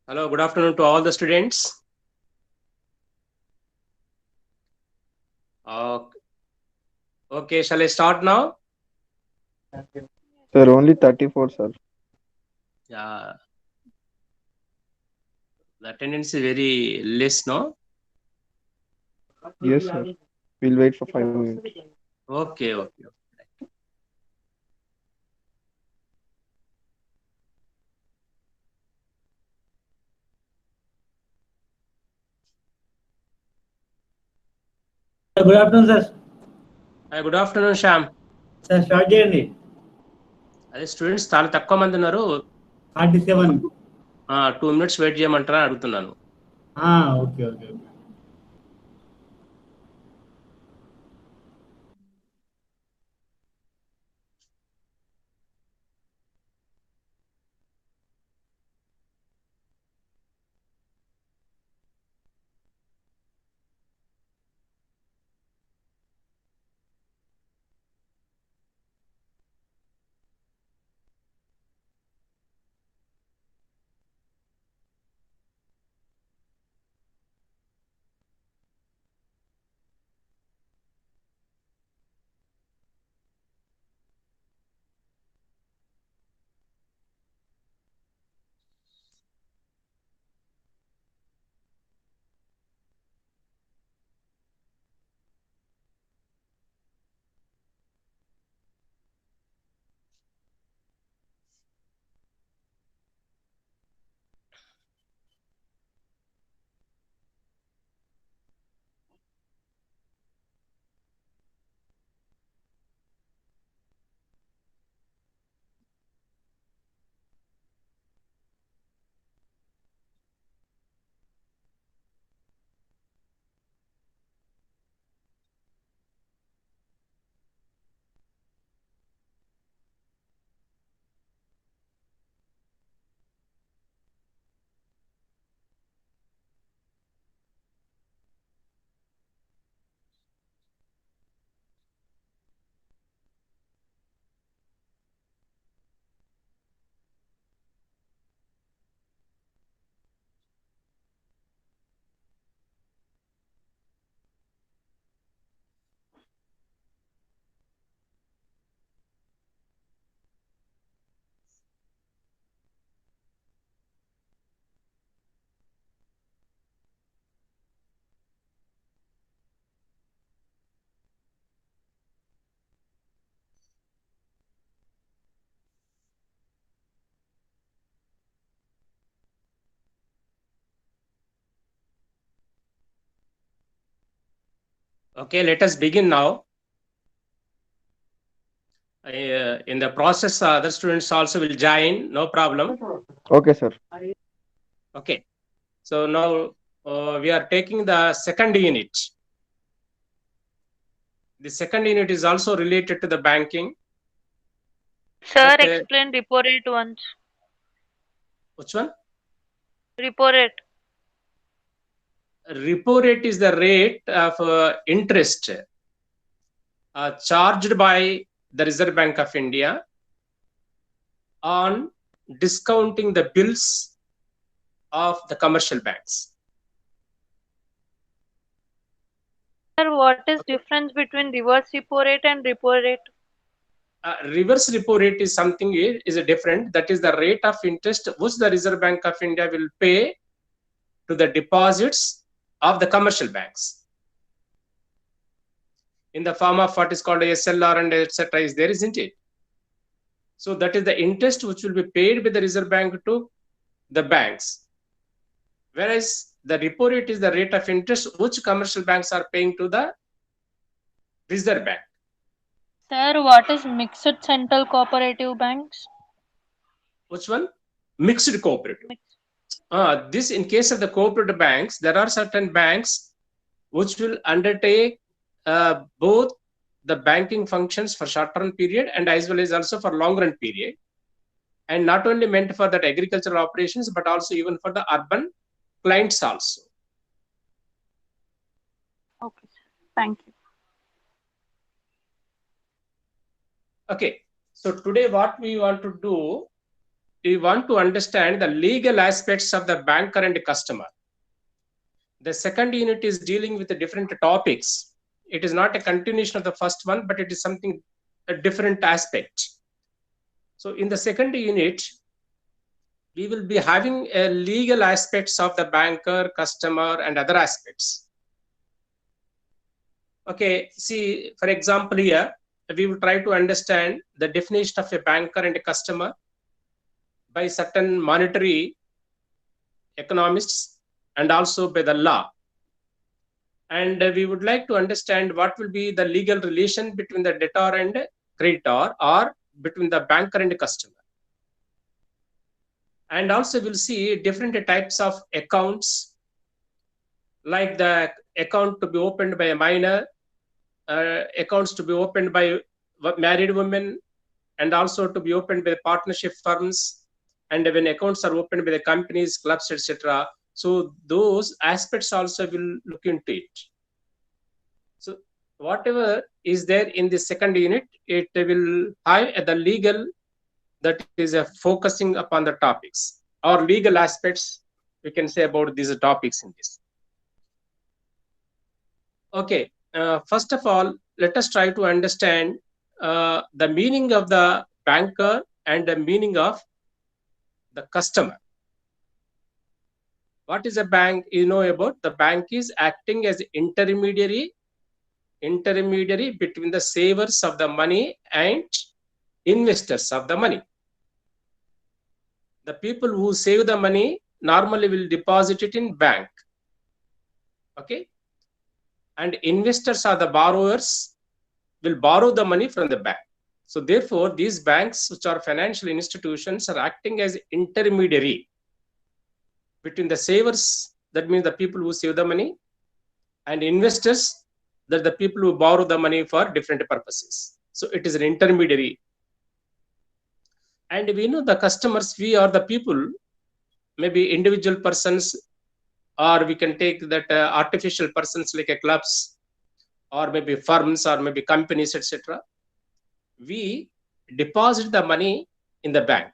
Hello, good afternoon to all the students. Uh, okay, shall I start now? Sir, only 34, sir. Yeah, the attendance is very less, no? Yes, sir. We'll wait for 5 minutes. Okay. Good afternoon, sir. Hi, good afternoon, Sham. Sir start చేయండి. అదే students చాలా తక్కువ మంది ఉన్నారు. 47. 2 minutes wait చేయమంటారా అని అడుగుతున్నాను. Okay. Okay, let us begin now. In the process, other students also will join, no problem. Okay, sir. Okay, so now we are taking the second unit. The second unit is also related to the banking. Sir, But, explain repo rate once. which one? Repo rate. Repo rate is the rate of interest charged by the Reserve Bank of India on discounting the bills of the commercial banks. Sir, what is difference between reverse repo rate and repo rate? Reverse repo rate is something is a different. That is the rate of interest which the Reserve Bank of India will pay to the deposits of the commercial banks in the form of what is called SLR and etc. is there, isn't it? So that is the interest which will be paid by the Reserve Bank to the banks, whereas the repo rate is the rate of interest which commercial banks are paying to the Reserve Bank. Sir, what is mixed central cooperative banks? Which one? Mixed cooperative. This in case of the cooperative banks, there are certain banks which will undertake both the banking functions for short-term period and as well as also for long-run period, and not only meant for that agricultural operations but also even for the urban clients also. Okay, sir. Thank you. Okay, so today what we want to do we want to understand the legal aspects of the banker and customer. The second unit is dealing with the different topics. It is not a continuation of the first one, but it is something, a different aspect. So in the second unit, we will be having a legal aspects of the banker, customer, and other aspects. Okay, see, for example, here, we will try to understand the definition of a banker and a customer by certain monetary economists and also by the law. And we would like to understand what will be the legal relation between the debtor and creditor, or between the banker and the customer. And also we'll see different types of accounts, like the account to be opened by a minor, accounts to be opened by married women, and also to be opened by partnership firms, and when accounts are opened by the companies, clubs, etc. So those aspects also will look into it. So whatever is there in the second unit, it will have the legal, that is focusing upon the topics or legal aspects, we can say about these topics in this. Okay, first of all, let us try to understand the meaning of the banker and the meaning of the customer. What is a bank? You know about the bank is acting as intermediary between the savers of the money and investors of the money. The people who save the money normally will deposit it in bank. Okay, and investors are the borrowers, will borrow the money from the bank. So therefore, these banks, which are financial institutions, are acting as intermediary between the savers, that means the people who save the money, and investors, that the people who borrow the money for different purposes. So it is an intermediary. And we know the customers, we are the people, maybe individual persons, or we can take that artificial persons like clubs, or maybe firms, or maybe companies, etc. We deposit the money in the bank.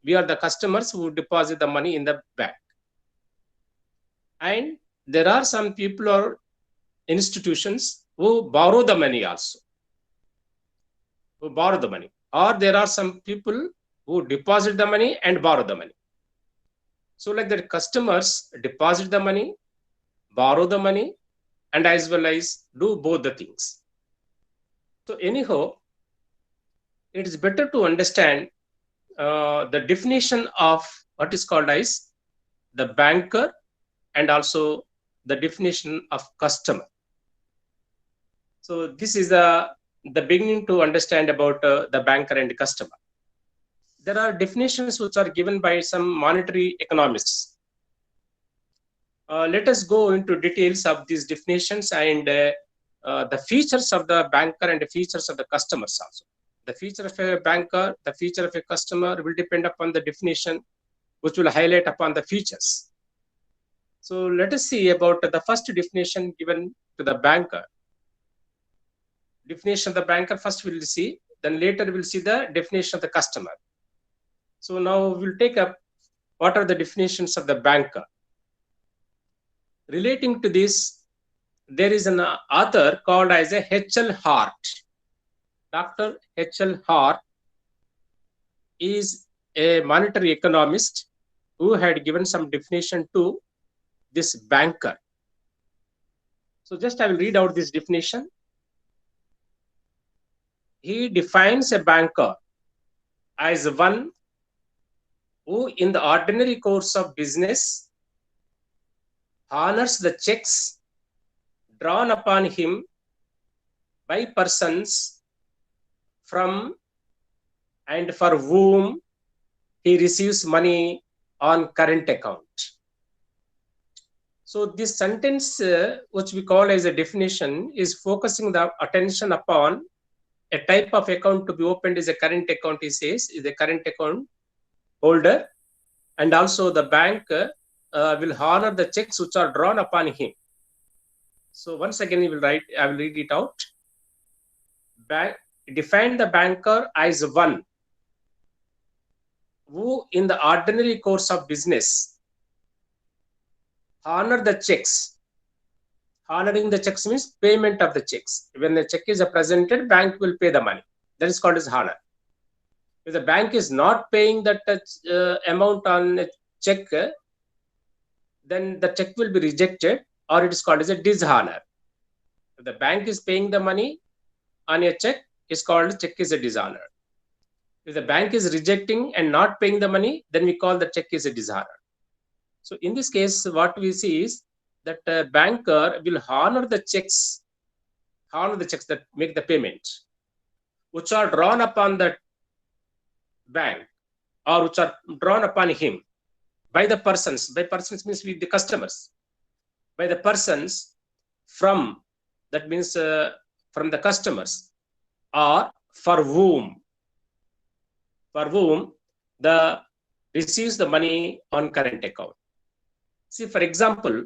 We are the customers who deposit the money in the bank. And there are some people or institutions who borrow the money also, who borrow the money, or there are some people who deposit the money and borrow the money. So like the customers deposit the money, borrow the money, and as well as do both the things. So anyhow, it is better to understand the definition of what is called as the banker, and also the definition of customer. So this is the beginning to understand about the banker and the customer. There are definitions which are given by some monetary economists. Let us go into details of these definitions and the features of the banker and the features of the customers also. The feature of a banker, the feature of a customer will depend upon the definition, which will highlight upon the features. So let us see about the first definition given to the banker. Definition of the banker first we will see, then later we will see the definition of the customer. So now we'll take up what are the definitions of the banker. Relating to this, there is an author called as a H.L. Hart. Dr. H.L. Hart is a monetary economist who had given some definition to this banker. So just I will read out this definition. He defines a banker as one who in the ordinary course of business honors the checks drawn upon him by persons from and for whom he receives money on current account. So this sentence, which we call as a definition, is focusing the attention upon a type of account to be opened is a current account, he says, is a current account holder, and also the bank will honor the checks which are drawn upon him. So once again, I will read it out. Define the banker as one who in the ordinary course of business honor the checks. Honoring the checks means payment of the checks. When the check is presented, bank will pay the money. That is called as honor. If the bank is not paying that amount on a check, then the check will be rejected, or it is called as a dishonor. If the bank is paying the money on a check, it's called check is a dishonor. If the bank is rejecting and not paying the money, then we call the check is a dishonor. So in this case, what we see is that a banker will honor the checks that make the payment, which are drawn upon the bank or which are drawn upon him by the persons. By persons means with the customers. By the persons from, that means from the customers, or for whom the receives the money on current account. See, for example,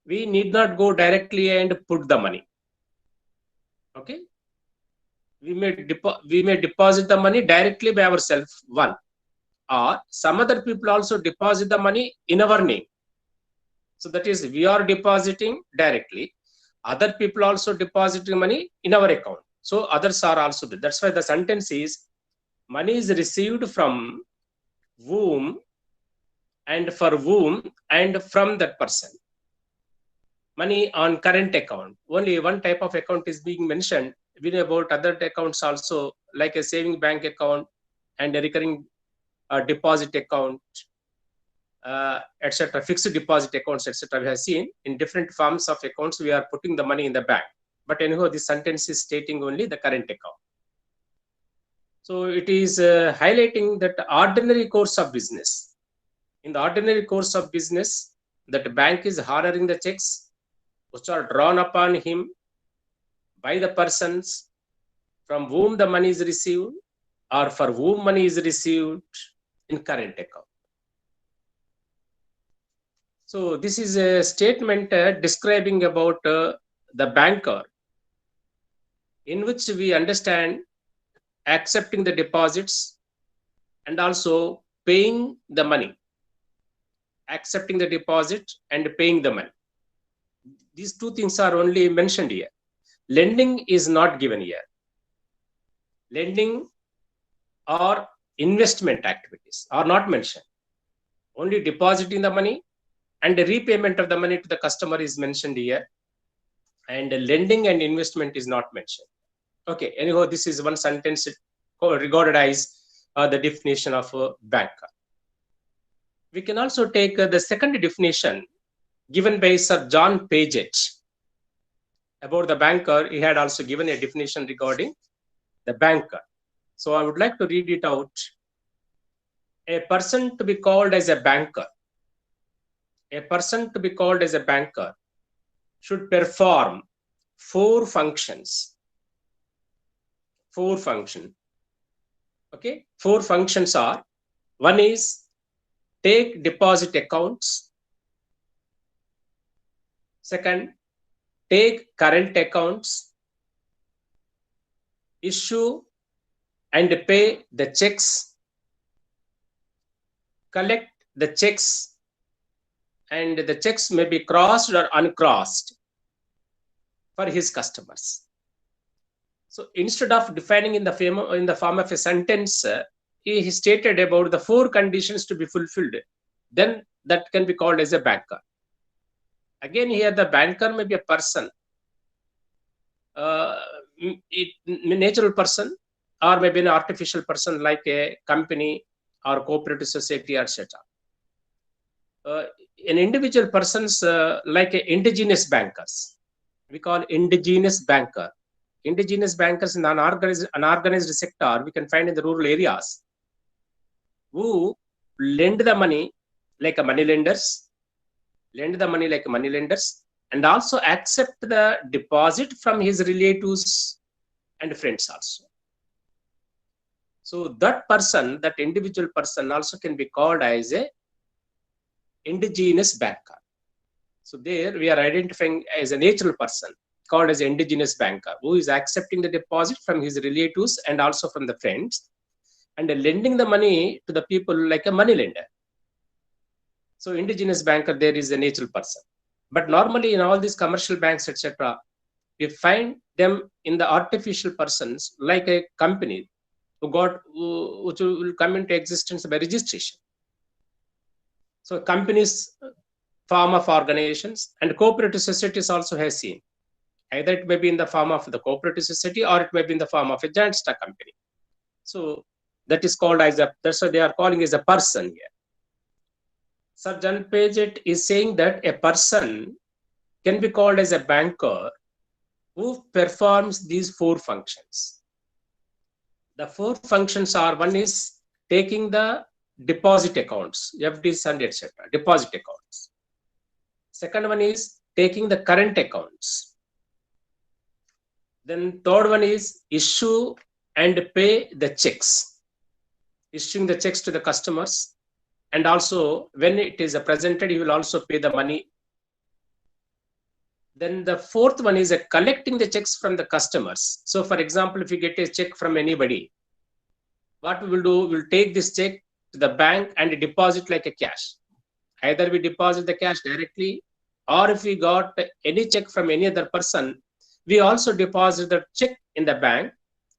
we need not go directly and put the money. Okay, we may deposit the money directly by ourselves, one, or some other people also deposit the money in our name. So that is, we are depositing directly, other people also depositing money in our account. So others are also there. That's why the sentence is, money is received from whom and for whom and from that person. Money on current account. Only one type of account is being mentioned. We know about other accounts also, like a saving bank account and a recurring deposit account, etc. Fixed deposit accounts, etc. We have seen in different forms of accounts we are putting the money in the bank. But anyhow, this sentence is stating only the current account. So it is highlighting that ordinary course of business. In the ordinary course of business, that bank is honoring the checks which are drawn upon him by the persons from whom the money is received or for whom money is received in current account. So this is a statement describing about the banker, in which we understand accepting the deposits and also paying the money. Accepting the deposit and paying the money. These two things are only mentioned here. Lending is not given here. Lending or investment activities are not mentioned. Only depositing the money and the repayment of the money to the customer is mentioned here. And lending and investment is not mentioned. Okay, anyhow, this is one sentence regarded as the definition of a banker. We can also take the second definition given by Sir John Paget about the banker. He had also given a definition regarding the banker. So I would like to read it out. A person to be called as a banker. A person to be called as a banker should perform four functions. Four functions. Okay, four functions are: one is take deposit accounts. Second, take current accounts. Issue and pay the checks. Collect the checks, and the checks may be crossed or uncrossed for his customers. So instead of defining in the form of a sentence, he stated about the four conditions to be fulfilled. Then that can be called as a banker. Again, here the banker may be a person, natural person, or maybe an artificial person like a company or cooperative society, etc. An individual persons like a indigenous bankers. We call indigenous banker. Indigenous bankers in an unorganized sector we can find in the rural areas, who lend the money like a money lenders, and also accept the deposit from his relatives and friends also. So that person, that individual person also can be called as a indigenous banker. So there we are identifying as a natural person called as indigenous banker, who is accepting the deposit from his relatives and also from the friends, and lending the money to the people like a money lender. So indigenous banker, there is a natural person. But normally in all these commercial banks, etc., we find them in the artificial persons like a company which will come into existence by registration. So companies, form of organizations, and cooperative societies also has seen. Either it may be in the form of the cooperative society or it may be in the form of a giant stock company. So that is called as that's what they are calling as a person here. Sir John Paget is saying that a person can be called as a banker who performs these four functions. The four functions are: one is taking the deposit accounts, FDs and etc., deposit accounts. Second one is taking the current accounts. Then third one is issue and pay the checks, issuing the checks to the customers, and also when it is presented, you will also pay the money. Then the fourth one is collecting the checks from the customers. So for example, if you get a check from anybody, what we will do, we'll take this check to the bank and deposit like a cash. Either we deposit the cash directly, or if we got any check from any other person, we also deposit the check in the bank,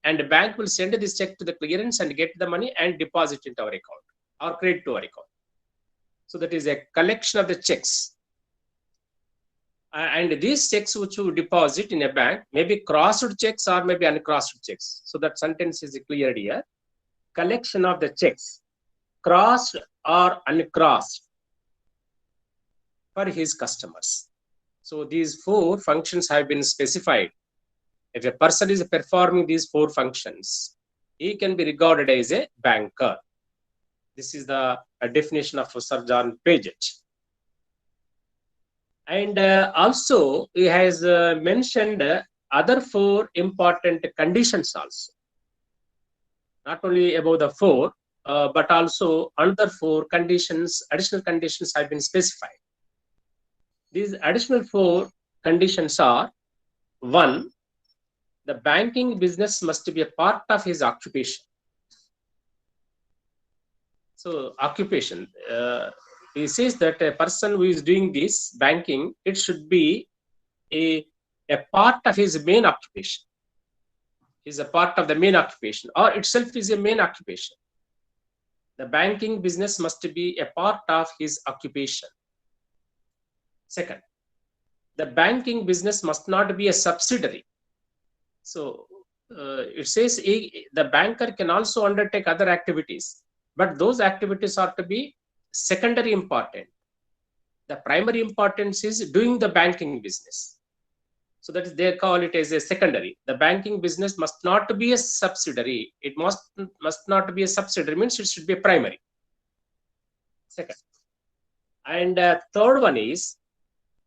and the bank will send this check to the clearance and get the money and deposit into our account or credit to our account. So that is a collection of the checks. And these checks which you deposit in a bank may be crossed checks or maybe uncrossed checks. So that sentence is clear here. Collection of the checks, crossed or uncrossed, for his customers. So these four functions have been specified. If a person is performing these four functions, he can be regarded as a banker. This is the definition of Sir John Paget. And also he has mentioned other four important conditions also. Not only about the four, but also another four conditions, additional conditions have been specified. These additional four conditions are: one, the banking business must be a part of his occupation. So occupation, he says that a person who is doing this banking, it should be a part of his main occupation. Is a part of the main occupation, or itself is a main occupation. The banking business must be a part of his occupation. Second, the banking business must not be a subsidiary. So it says the banker can also undertake other activities, but those activities are to be secondary important. The primary importance is doing the banking business. So that is, they call it as a secondary. The banking business must not be a subsidiary. It must not be a subsidiary, means it should be a primary. Second. And third one is,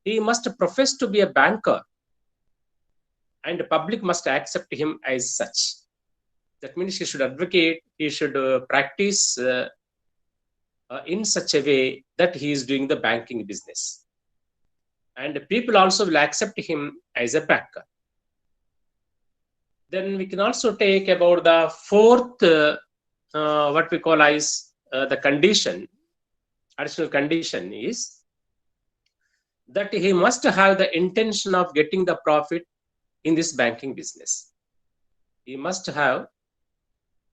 he must profess to be a banker, and the public must accept him as such. That means he should advocate, he should practice in such a way that he is doing the banking business. And people also will accept him as a banker. Then we can also take about the fourth, what we call as the condition, additional condition is that he must have the intention of getting the profit in this banking business. He must have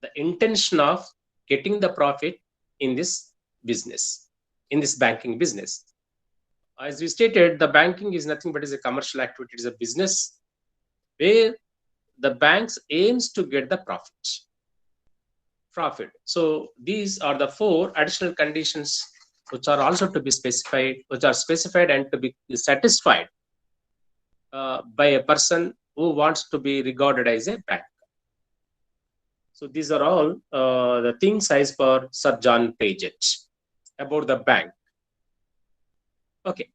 the intention of getting the profit in this business, in this banking business. As we stated, the banking is nothing but is a commercial activity. It is a business where the banks aims to get the profit. So these are the four additional conditions which are also to be specified, and to be satisfied by a person who wants to be regarded as a banker. So these are all the things as per Sir John Paget about the bank. Okay.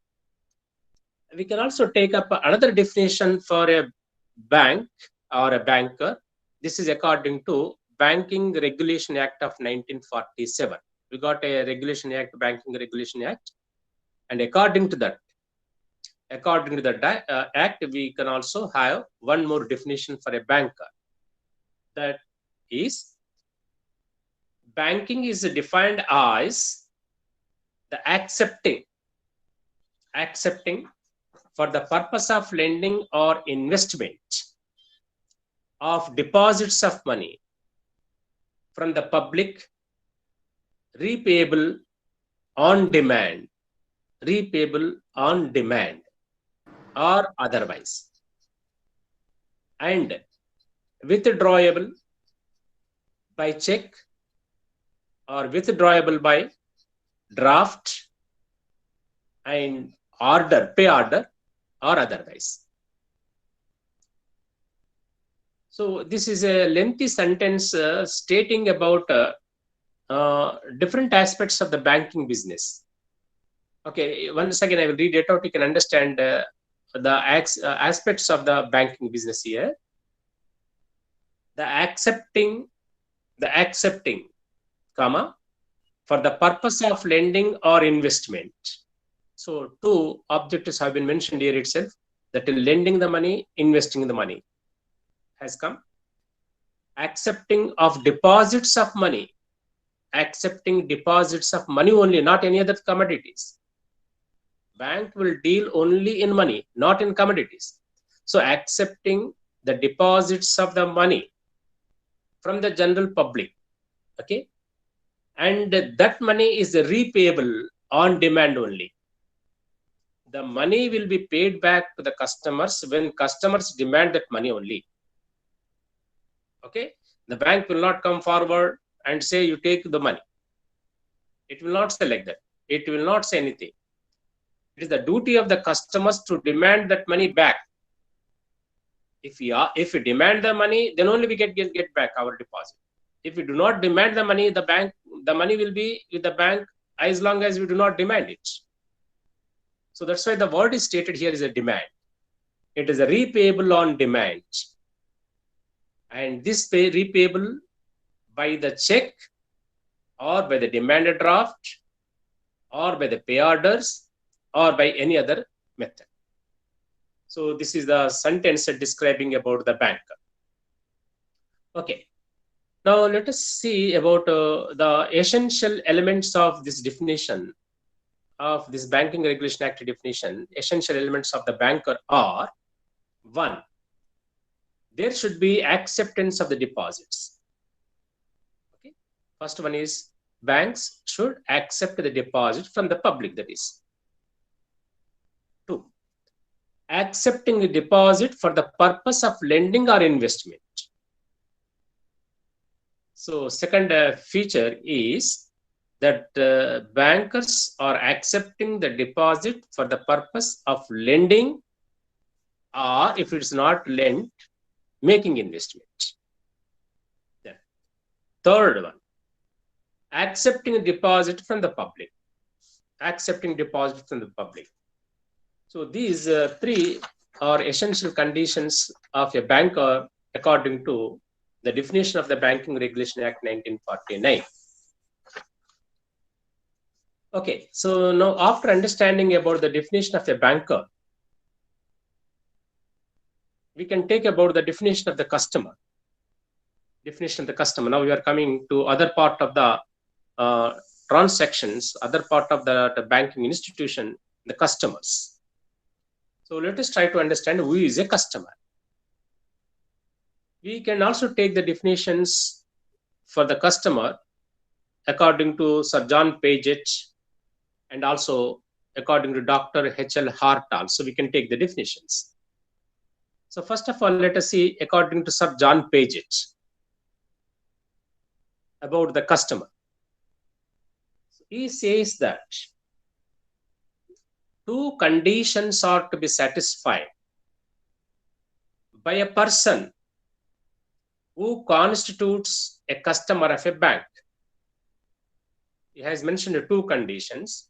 We can also take up another definition for a bank or a banker. This is according to Banking Regulation Act of 1947. We got a Regulation Act, Banking Regulation Act, and according to that act, we can also have one more definition for a banker. That is, banking is defined as the accepting for the purpose of lending or investment of deposits of money from the public, repayable on demand or otherwise, and withdrawable by check or withdrawable by draft and pay order or otherwise. So this is a lengthy sentence stating about different aspects of the banking business. Okay, once again I will read it out. You can understand the aspects of the banking business here. The accepting, comma, for the purpose of lending or investment. So two objectives have been mentioned here itself, that is lending the money, investing the money has come. Accepting of deposits of money, accepting deposits of money only, not any other commodities. Bank will deal only in money, not in commodities. So accepting the deposits of the money from the general public, okay, and that money is repayable on demand only. The money will be paid back to the customers when customers demand that money only. Okay, the bank will not come forward and say you take the money. It will not say like that. It will not say anything. It is the duty of the customers to demand that money back. If we demand the money, then only we get back our deposit. If we do not demand the money, the money will be with the bank as long as we do not demand it. So that's why the word is stated here is a demand. It is a repayable on demand. And this repayable by the check or by the demanded draft or by the pay orders or by any other method. So this is the sentence describing about the bank. Okay. Now let us see about the essential elements of this definition of this Banking Regulation Act definition. Essential elements of the banker are: 1, there should be acceptance of the deposits. Okay. First one is banks should accept the deposit from the public, that is. 2, accepting the deposit for the purpose of lending or investment. So second feature is that bankers are accepting the deposit for the purpose of lending, or if it's not lent, making investment. Then, third one, accepting a deposit from the public. Accepting deposit from the public. So these three are essential conditions of a banker according to the definition of the Banking Regulation Act 1949. Okay, so now after understanding about the definition of a banker, we can take about the definition of the customer. Definition of the customer. Now we are coming to other part of the transactions, other part of the banking institution, the customers. So let us try to understand who is a customer. We can also take the definitions for the customer according to Sir John Paget and also according to Dr. H.L. Hartal. So we can take the definitions. So first of all, let us see according to Sir John Paget about the customer. He says that 2 conditions are to be satisfied by a person who constitutes a customer of a bank. He has mentioned 2 conditions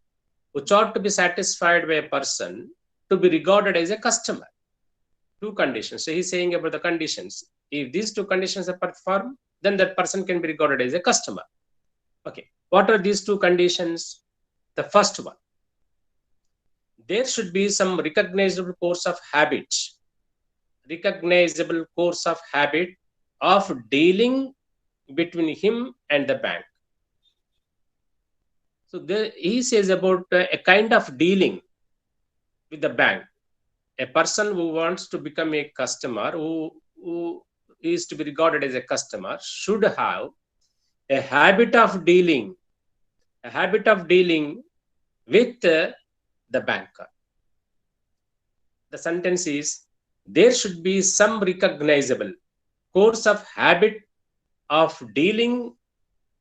which are to be satisfied by a person to be regarded as a customer. 2 conditions. So he's saying about the conditions. If these 2 conditions are performed, then that person can be regarded as a customer. Okay. What are these 2 conditions? The first one, there should be some recognizable course of habit. Recognizable course of habit of dealing between him and the bank. So he says about a kind of dealing with the bank. A person who wants to become a customer, who is to be regarded as a customer, should have a habit of dealing with the banker. The sentence is, there should be some recognizable course of habit of dealing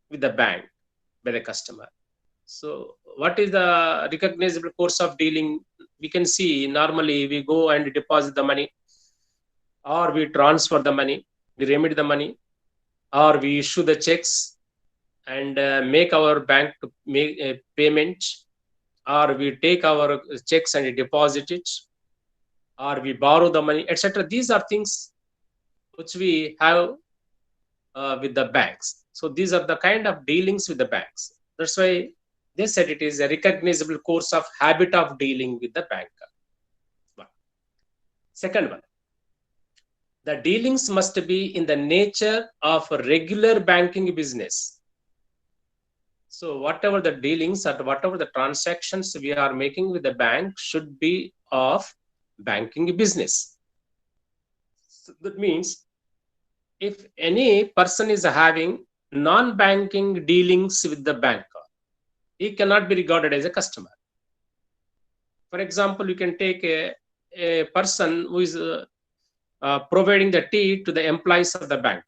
with the bank by the customer. So what is the recognizable course of dealing? We can see normally we go and deposit the money, or we transfer the money, we remit the money, or we issue the checks and make our bank to make a payment, or we take our checks and deposit it, or we borrow the money, etc. These are things which we have with the banks. So these are the kind of dealings with the banks. That's why they said it is a recognizable course of habit of dealing with the banker. Second one, the dealings must be in the nature of a regular banking business. So whatever the dealings or whatever the transactions we are making with the bank should be of banking business. So that means if any person is having non-banking dealings with the banker, he cannot be regarded as a customer. For example, you can take a person who is providing the tea to the employees of the bank.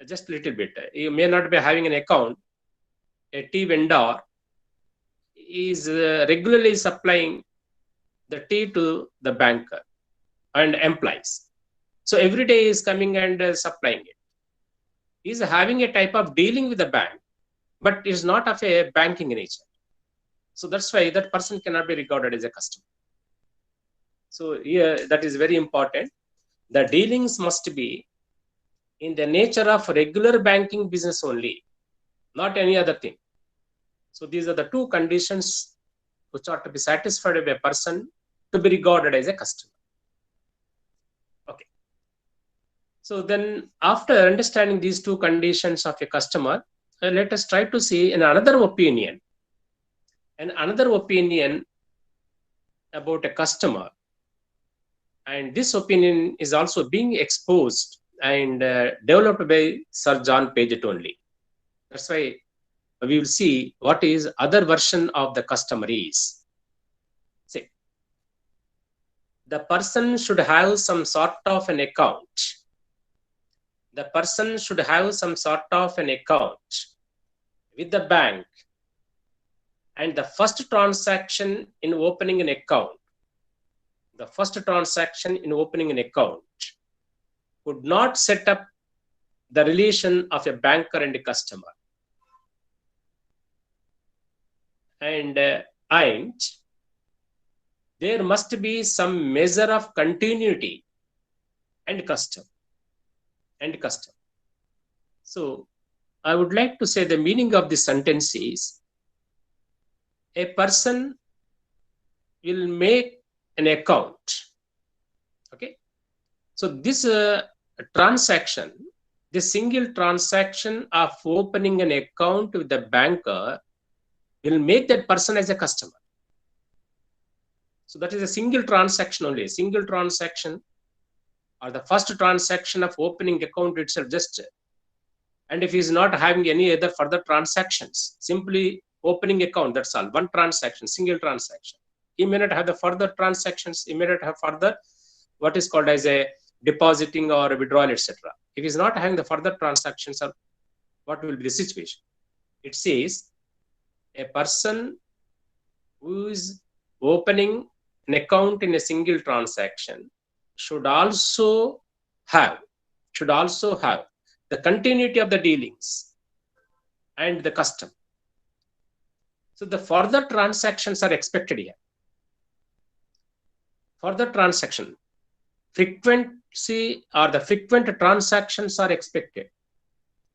Just a little bit. You may not be having an account. A tea vendor is regularly supplying the tea to the banker and employees. So every day he is coming and supplying it. He is having a type of dealing with the bank, but is not of a banking nature. So that's why that person cannot be regarded as a customer. So here that is very important. The dealings must be in the nature of regular banking business only, not any other thing. So these are the two conditions which are to be satisfied by a person to be regarded as a customer. Okay. So then after understanding these two conditions of a customer, let us try to see another opinion about a customer. And this opinion is also being exposed and developed by Sir John Paget only. That's why we will see what is other version of the customer is. See, the person should have some sort of an account. The person should have some sort of an account with the bank, and the first transaction in opening an account, could not set up the relation of a banker and a customer. And there must be some measure of continuity and custom. So I would like to say the meaning of this sentence is, a person will make an account. Okay. So this transaction, the single transaction of opening an account with the banker will make that person as a customer. So that is a single transaction only, a single transaction, or the first transaction of opening account itself just, and if he is not having any other further transactions, simply opening account, that's all, one transaction, single transaction. He may not have the further transactions, he may not have further what is called as a depositing or a withdrawal, etc. If he is not having the further transactions, or what will be the situation? It says a person who is opening an account in a single transaction should also have the continuity of the dealings and the custom. So the further transactions are expected here. Further transaction, frequency or the frequent transactions are expected.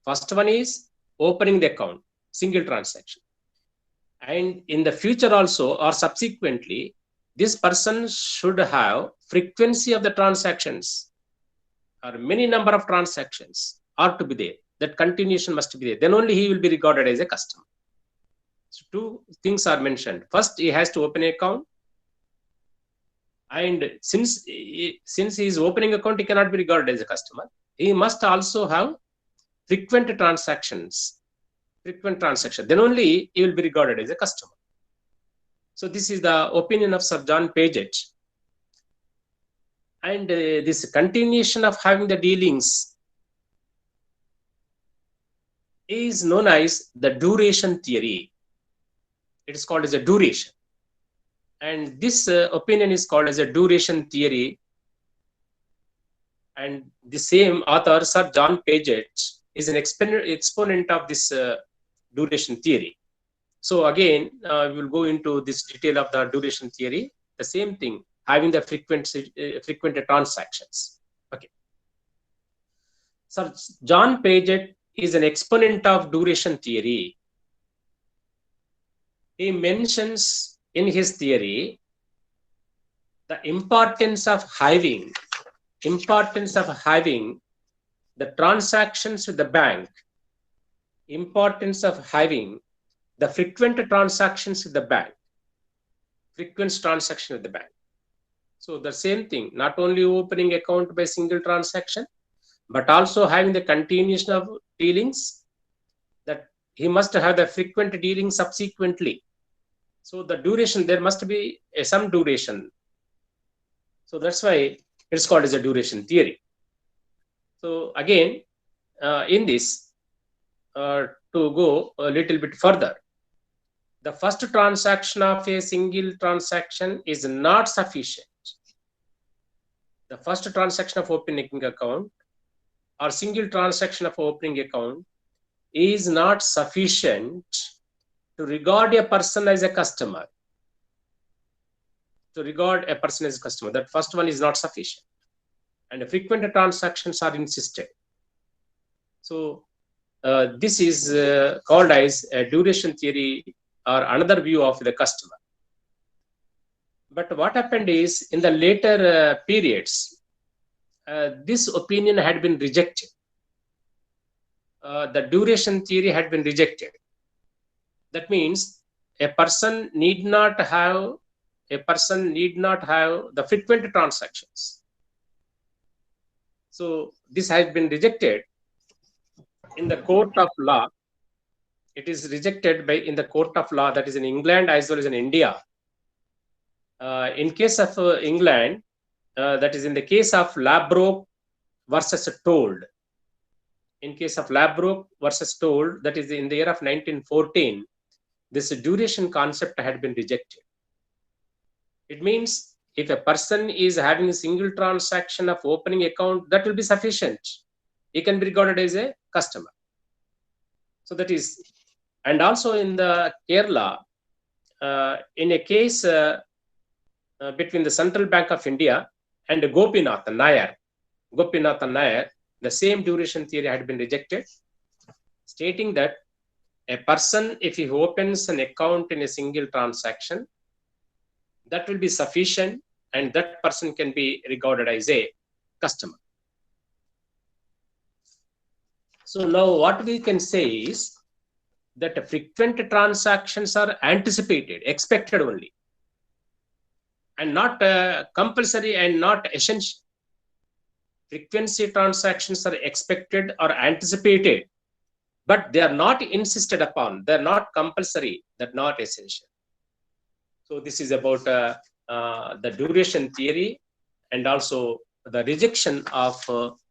First one is opening the account, single transaction. And in the future also or subsequently, this person should have frequency of the transactions, or many number of transactions are to be there. That continuation must be there. Then only he will be regarded as a customer. So two things are mentioned. First, he has to open an account. And since he is opening account, he cannot be regarded as a customer. He must also have frequent transactions. Then only he will be regarded as a customer. So this is the opinion of Sir John Paget. And this continuation of having the dealings is known as the duration theory. It is called as a duration. And this opinion is called as a duration theory. And the same author, Sir John Paget, is an exponent of this duration theory. So again, we will go into this detail of the duration theory. The same thing, having the frequent transactions. Okay. So John Paget is an exponent of duration theory. He mentions in his theory the importance of having the transactions with the bank, importance of having the frequent transactions with the bank, So the same thing, not only opening account by single transaction, but also having the continuation of dealings, that he must have the frequent dealings subsequently. So the duration, there must be some duration. So that's why it's called as a duration theory. So again, in this, to go a little bit further, the first transaction of a single transaction is not sufficient. The first transaction of opening account or single transaction of opening account is not sufficient to regard a person as a customer. That first one is not sufficient. And frequent transactions are insisted. So this is called as a duration theory or another view of the customer. But what happened is, in the later periods, this opinion had been rejected. The duration theory had been rejected. That means a person need not have the frequent transactions. So this has been rejected in the court of law. It is rejected in the court of law, that is in England as well as in India. In case of England, that is in the case of Ladbroke versus Told. In case of Ladbroke versus Told, that is in the year of 1914, this duration concept had been rejected. It means if a person is having a single transaction of opening account, that will be sufficient. He can be regarded as a customer. So that is, and also in the Kerala, in a case between the Central Bank of India and Gopinathan Nair, the same duration theory had been rejected, stating that a person, if he opens an account in a single transaction, that will be sufficient and that person can be regarded as a customer. So now what we can say is that frequent transactions are anticipated, expected only, and not compulsory and not essential. Frequency transactions are expected or anticipated, but they are not insisted upon. They're not compulsory. They're not essential. So this is about the duration theory and also the rejection of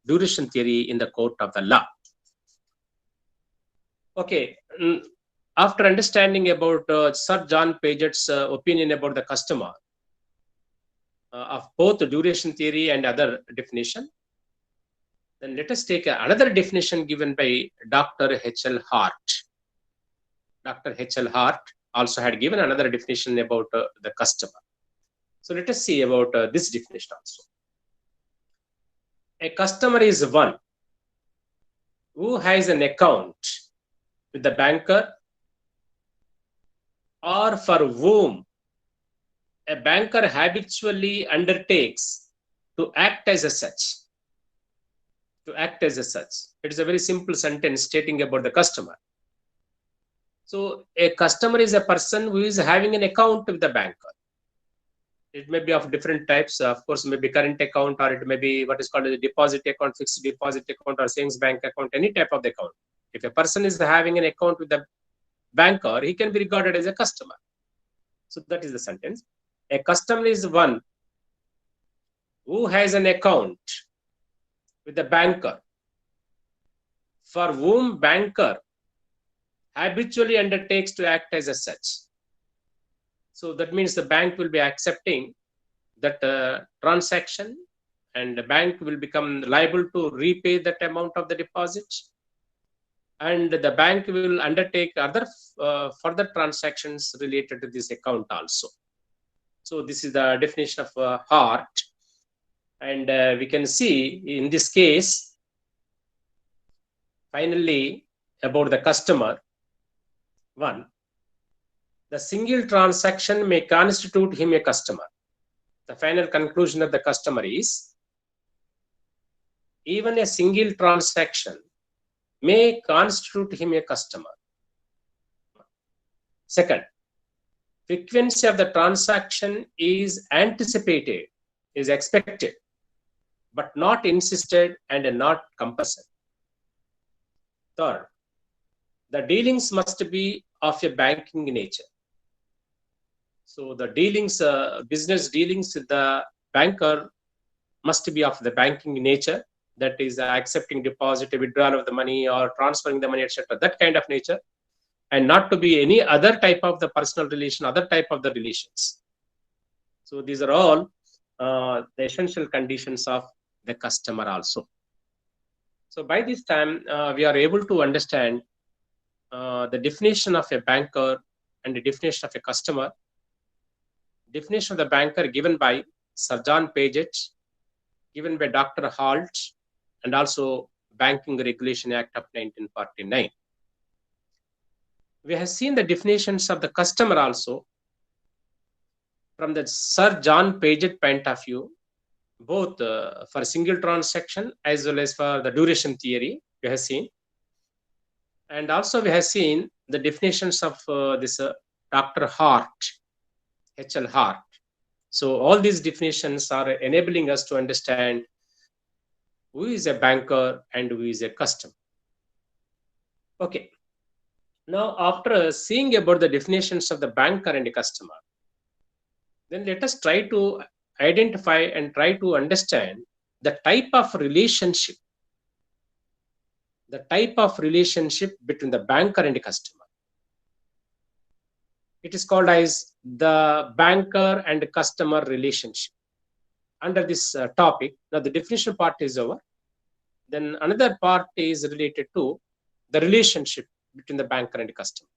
duration theory in the court of the law. Okay, after understanding about Sir John Paget's opinion about the customer of both the duration theory and other definition, then let us take another definition given by Dr. H.L. Hart. Dr. H.L. Hart also had given another definition about the customer. So let us see about this definition also. A customer is one who has an account with the banker or for whom a banker habitually undertakes to act as a such. To act as a such. It is a very simple sentence stating about the customer. So a customer is a person who is having an account with the banker. It may be of different types. Of course, maybe current account, or it may be what is called a deposit account, fixed deposit account, or savings bank account, any type of the account. If a person is having an account with the banker, he can be regarded as a customer. So that is the sentence. A customer is one who has an account with the banker, for whom banker habitually undertakes to act as a such. So that means the bank will be accepting that transaction, and the bank will become liable to repay that amount of the deposit, and the bank will undertake other further transactions related to this account also. So this is the definition of heart. And we can see in this case, finally, about the customer. One, the single transaction may constitute him a customer. The final conclusion of the customer is, even a single transaction may constitute him a customer. Second, frequency of the transaction is anticipated, is expected, but not insisted and not compulsory. Third, the dealings must be of a banking nature. So the dealings, business dealings with the banker must be of the banking nature, that is accepting deposit, withdrawal of the money, or transferring the money, etc. That kind of nature, and not to be any other type of the personal relation, other type of the relations. So these are all the essential conditions of the customer also. So by this time, we are able to understand the definition of a banker and the definition of a customer. Definition of the banker given by Sir John Paget, given by Dr. Halt, and also Banking Regulation Act of 1949. We have seen the definitions of the customer also from the Sir John Paget point of view, both for single transaction as well as for the duration theory we have seen. And also we have seen the definitions of this Dr. Hart, H.L. Hart. So all these definitions are enabling us to understand who is a banker and who is a customer. Okay. Now, after seeing about the definitions of the banker and the customer, then let us try to identify and try to understand the type of relationship, between the banker and the customer. It is called as the banker and customer relationship. Under this topic, now the definition part is over. Then another part is related to the relationship between the banker and the customer.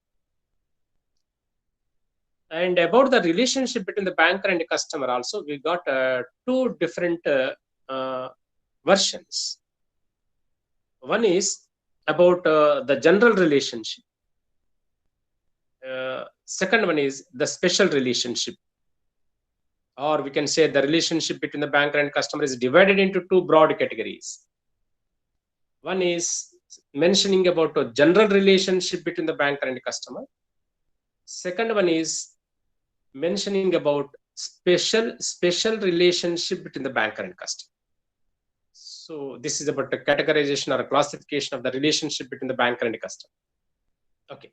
And about the relationship between the banker and the customer also, we got two different versions. One is about the general relationship. Second one is the special relationship. Or we can say the relationship between the banker and customer is divided into two broad categories. One is mentioning about a general relationship between the banker and the customer. Second one is mentioning about special relationship between the banker and customer. So this is about the categorization or a classification of the relationship between the banker and the customer. Okay.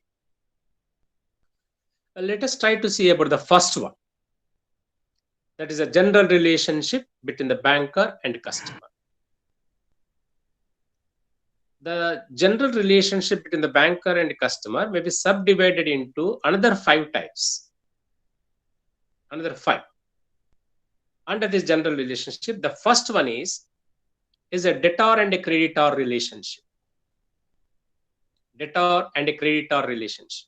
Let us try to see about the first one. That is a general relationship between the banker and customer. The general relationship between the banker and the customer may be subdivided into another 5 types. Another 5. Under this general relationship, the first one is a debtor and a creditor relationship. Debtor and a creditor relationship.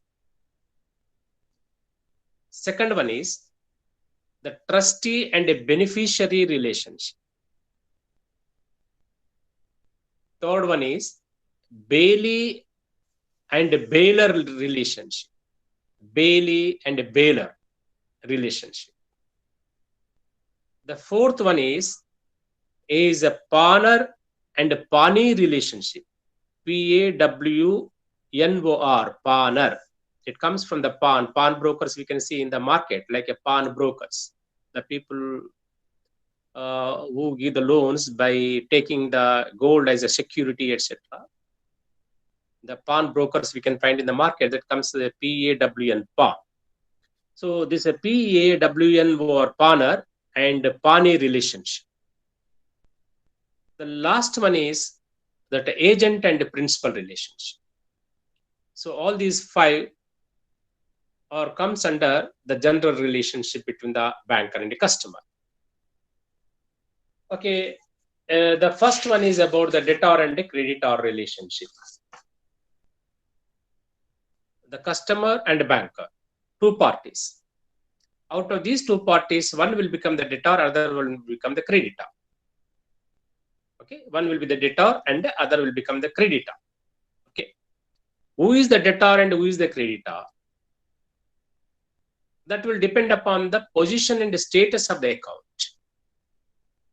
Second one is the trustee and a beneficiary relationship. Third one is bailee and a bailer relationship. Bailee and a bailer relationship. The fourth one is a pawner and a pawnee relationship. P-A-W-N-O-R, pawner. It comes from the pawn. Pawn brokers we can see in the market, like a pawn brokers. The people who give the loans by taking the gold as a security, etc. The pawn brokers we can find in the market, that comes to the PAWN, pawn. So this is a PAWN or pawner and pawnee relationship. The last one is that agent and principal relationship. So all these 5 comes under the general relationship between the banker and the customer. Okay, the first one is about the debtor and the creditor relationship. The customer and banker, 2 parties. Out of these 2 parties, one will become the debtor, other will become the creditor. Okay, one will be the debtor and the other will become the creditor. Okay, who is the debtor and who is the creditor? That will depend upon the position and the status of the account.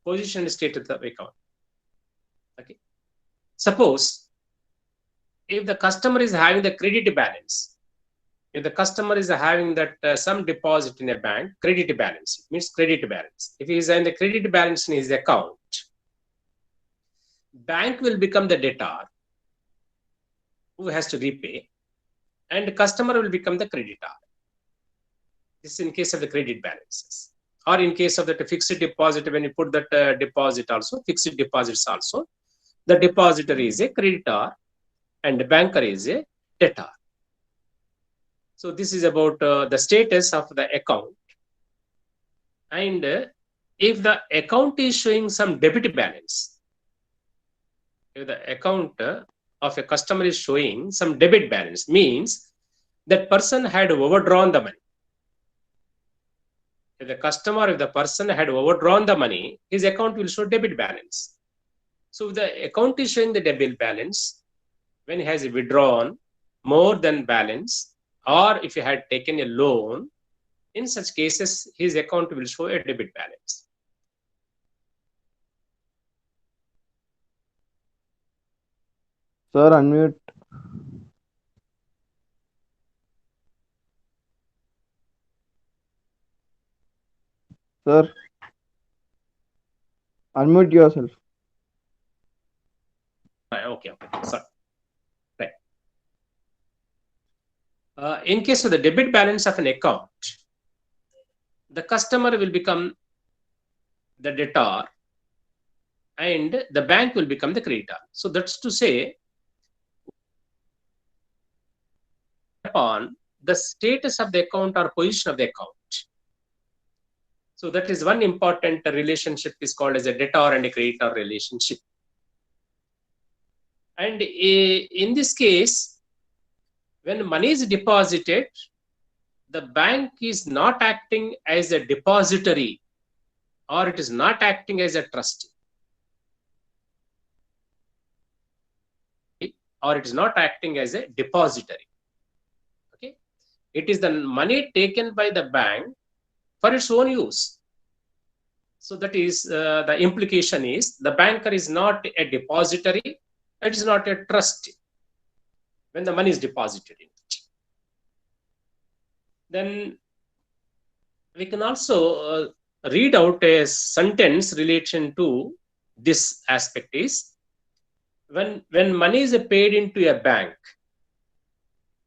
Position and status of the account. Okay, suppose if the customer is having the credit balance, if the customer is having that some deposit in a bank, credit balance, it means credit balance. If he is in the credit balance in his account, bank will become the debtor who has to repay, and the customer will become the creditor. This is in case of the credit balances. Or in case of the fixed deposit, when you put that deposit also, fixed deposits also, the depositor is a creditor and the banker is a debtor. So this is about the status of the account. And if the account is showing some debit balance, if the account of a customer is showing some debit balance, means that person had overdrawn the money. If the person had overdrawn the money, his account will show debit balance. So if the account is showing the debit balance, when he has withdrawn more than balance, or if he had taken a loan, in such cases, his account will show a debit balance. Sir, unmute. Sir, unmute yourself. Okay, sorry. Right. In case of the debit balance of an account, the customer will become the debtor and the bank will become the creditor. So that's to say, upon the status of the account or position of the account. So that is one important relationship is called as a debtor and a creditor relationship. And in this case, when money is deposited, the bank is not acting as a depository or it is not acting as a trustee. Or it is not acting as a depository. Okay, it is the money taken by the bank for its own use. So that is the implication is the banker is not a depository, it is not a trustee when the money is deposited in it. Then we can also read out a sentence relation to this aspect is when money is paid into a bank,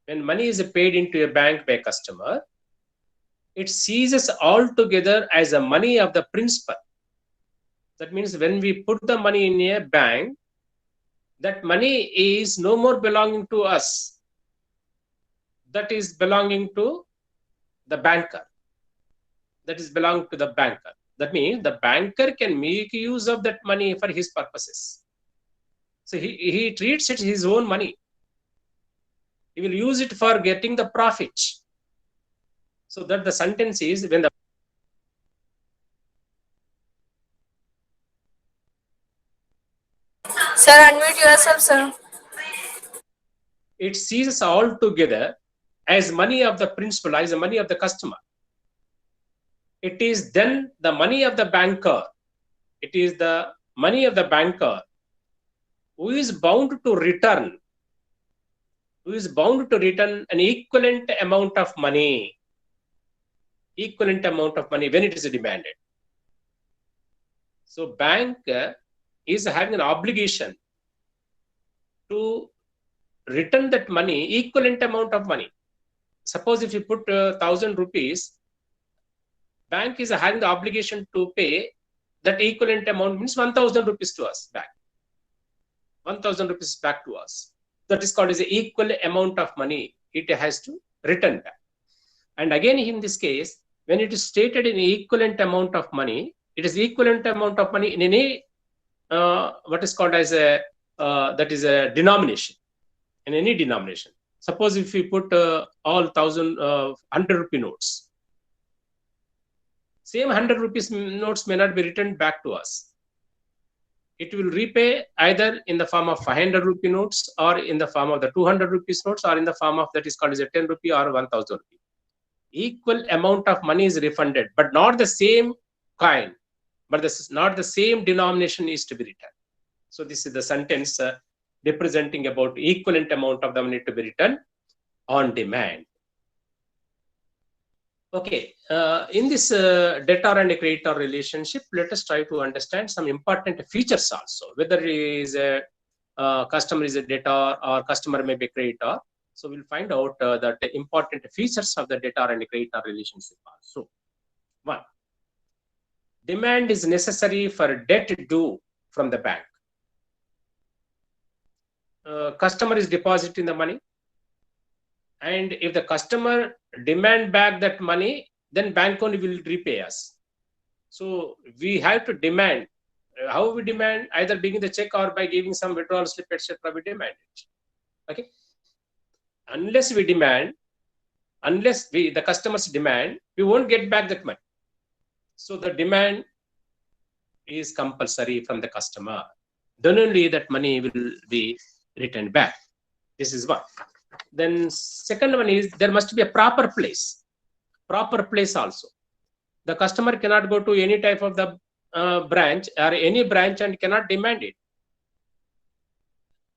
when money is paid into a bank by a customer, it ceases altogether as a money of the principal. That means when we put the money in a bank, that money is no more belonging to us. That is belonging to the banker. That is belonging to the banker. That means the banker can make use of that money for his purposes. So he treats it his own money. He will use it for getting the profit. So that the sentence is when the Sir, unmute yourself, sir. It ceases altogether as money of the principal, as the money of the customer. It is then the money of the banker. It is the money of the banker who is bound to return who is bound to return an equivalent amount of money when it is demanded. So bank is having an obligation to return that money, equivalent amount of money. Suppose if you put 1,000 rupees, bank is having the obligation to pay that equivalent amount, means 1,000 rupees to us back. 1,000 rupees back to us. That is called as the equal amount of money it has to return back. And again, in this case, when it is stated in equivalent amount of money, it is equivalent amount of money in any what is called as a that is a denomination, in any denomination. Suppose if we put all 100 rupee notes, same 100 rupees notes may not be returned back to us. It will repay either in the form of 500 rupee notes, or in the form of the 200 rupees notes, or in the form of that is called as a 10 rupee or 1,000 rupee. Equal amount of money is refunded, but not the same kind, but this is not the same denomination is to be returned. So this is the sentence representing about equivalent amount of the money to be returned on demand. Okay, in this debtor and creditor relationship, let us try to understand some important features also, whether it is a customer is a debtor or customer may be a creditor. So we'll find out that the important features of the debtor and creditor relationship also. One, demand is necessary for debt due from the bank. Customer is depositing the money, and if the customer demand back that money, then bank only will repay us. So we have to demand. How we demand? Either giving the check or by giving some withdrawal slip, etc. We demand it. Okay. Unless we demand, unless the customers demand, we won't get back that money. So the demand is compulsory from the customer. Then only that money will be returned back. This is one. Then second one is there must be a proper place. Proper place also. The customer cannot go to any type of the branch or any branch and cannot demand it.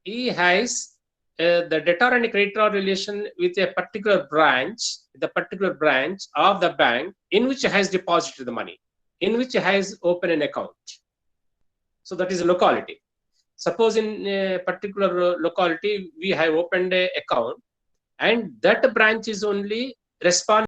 He has the debtor and creditor relation with a particular branch, the particular branch of the bank in which he has deposited the money, in which he has opened an account. So that is a locality. Suppose in a particular locality we have opened an account, and that branch is only responsible